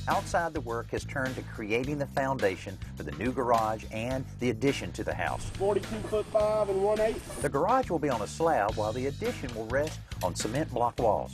outside the work has turned to creating the foundation for the new garage and the addition to the house. 42'5" and 1/8". The garage will be on a slab while the addition will rest on cement block walls.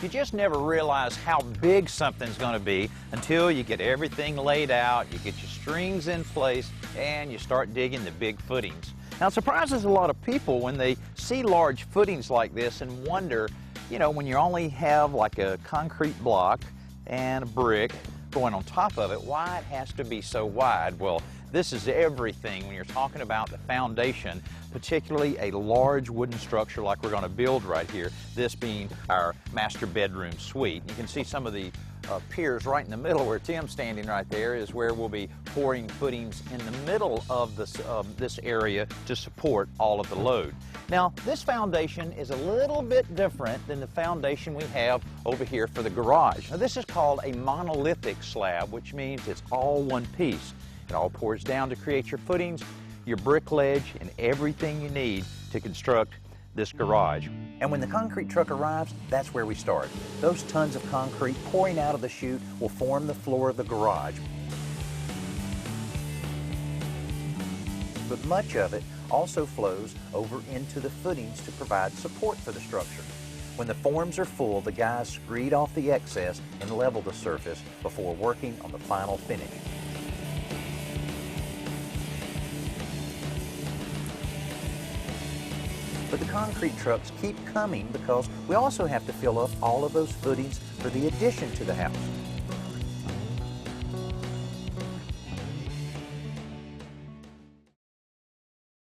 You just never realize how big something's going to be until you get everything laid out, you get your strings in place, and you start digging the big footings. Now, it surprises a lot of people when they see large footings like this and wonder, you know, when you only have like a concrete block and a brick going on top of it, why it has to be so wide. Well, this is everything when you're talking about the foundation, particularly a large wooden structure like we're going to build right here, this being our master bedroom suite. You can see some of the piers right in the middle where Tim's standing right there is where we'll be pouring footings in the middle of this area to support all of the load. Now, this foundation is a little bit different than the foundation we have over here for the garage. Now, this is called a monolithic slab, which means it's all one piece. It all pours down to create your footings, your brick ledge, and everything you need to construct this garage. And when the concrete truck arrives, that's where we start. Those tons of concrete pouring out of the chute will form the floor of the garage. But much of it also flows over into the footings to provide support for the structure. When the forms are full, the guys screed off the excess and level the surface before working on the final finish. But the concrete trucks keep coming because we also have to fill up all of those footings for the addition to the house.